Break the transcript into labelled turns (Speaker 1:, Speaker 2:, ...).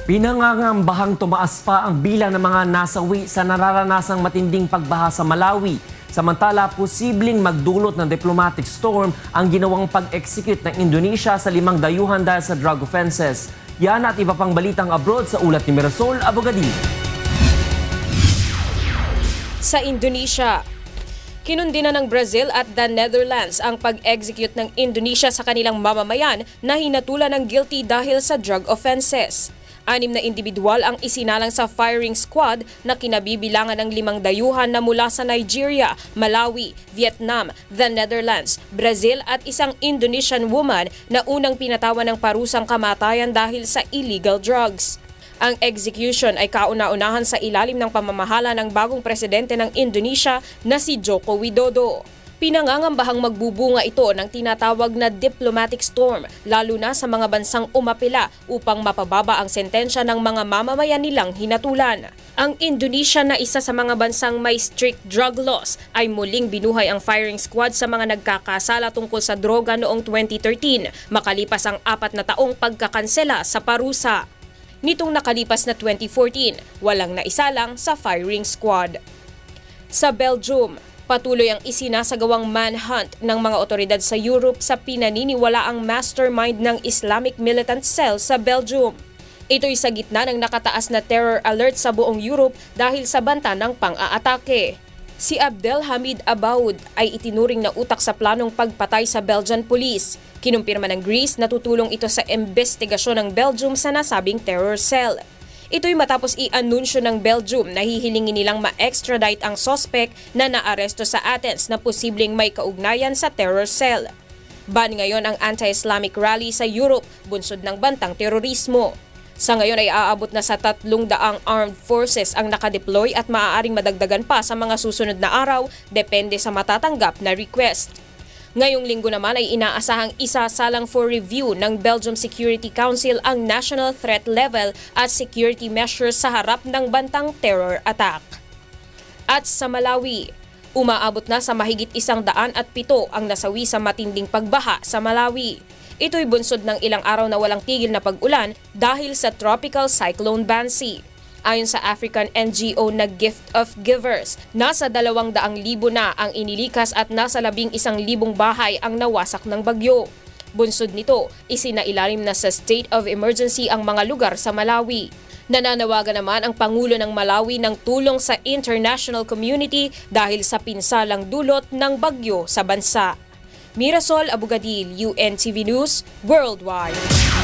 Speaker 1: Pinangangambahang tumaas pa ang bilang ng mga nasawi sa nararanasang matinding pagbaha sa Malawi. Samantala, posibleng magdulot ng diplomatic storm ang ginawang pag-execute ng Indonesia sa 5 dayuhan dahil sa drug offenses. Yan at iba pang balitang abroad sa ulat ni Mirasol Abogadin.
Speaker 2: Sa Indonesia, kinundina ng Brazil at the Netherlands ang pag-execute ng Indonesia sa kanilang mamamayan na hinatulan ng guilty dahil sa drug offenses. 6 na individual ang isinalang sa firing squad na kinabibilangan ng 5 dayuhan na mula sa Nigeria, Malawi, Vietnam, the Netherlands, Brazil at isang Indonesian woman na unang pinatawan ng parusang kamatayan dahil sa illegal drugs. Ang execution ay kauna-unahan sa ilalim ng pamamahala ng bagong presidente ng Indonesia na si Joko Widodo. Pinangangambahang magbubunga ito ng tinatawag na diplomatic storm, lalo na sa mga bansang umapila upang mapababa ang sentensya ng mga mamamayan nilang hinatulan. Ang Indonesia na isa sa mga bansang may strict drug laws ay muling binuhay ang firing squad sa mga nagkakasala tungkol sa droga noong 2013, makalipas ang 4 na taong pagkakansela sa parusa. Nitong nakalipas na 2014, walang naisalang sa firing squad. Sa Belgium, patuloy ang isinasagawang manhunt ng mga otoridad sa Europe sa pinaniniwalaang mastermind ng Islamic militant cell sa Belgium. Ito'y sa gitna ng nakataas na terror alert sa buong Europe dahil sa banta ng pang-aatake. Si Abdelhamid Abaoud ay itinuring na utak sa planong pagpatay sa Belgian police. Kinumpirma ng Greece na tutulong ito sa investigasyon ng Belgium sa nasabing terror cell. Ito'y matapos i-anunsyo ng Belgium na hihilingin nilang ma-extradite ang suspect na naaresto sa Athens na posibleng may kaugnayan sa terror cell. Ban ngayon ang anti-Islamic rally sa Europe, bunsod ng bantang terorismo. Sa ngayon ay aabot na sa 300 armed forces ang nakadeploy at maaaring madagdagan pa sa mga susunod na araw depende sa matatanggap na request. Ngayong linggo naman ay inaasahang isasalang for review ng Belgium Security Council ang national threat level at security measures sa harap ng bantang terror attack. At sa Malawi, umaabot na sa mahigit 107 ang nasawi sa matinding pagbaha sa Malawi. Ito'y bunsod ng ilang araw na walang tigil na pag-ulan dahil sa Tropical Cyclone Bansi. Ayon sa African NGO na Gift of Givers, nasa 200,000 na ang inilikas at nasa 11,000 bahay ang nawasak ng bagyo. Bunsod nito, isinailalim na sa state of emergency ang mga lugar sa Malawi. Nananawagan naman ang Pangulo ng Malawi ng tulong sa international community dahil sa pinsalang dulot ng bagyo sa bansa. Mirasol Abogadil, UNTV News, Worldwide.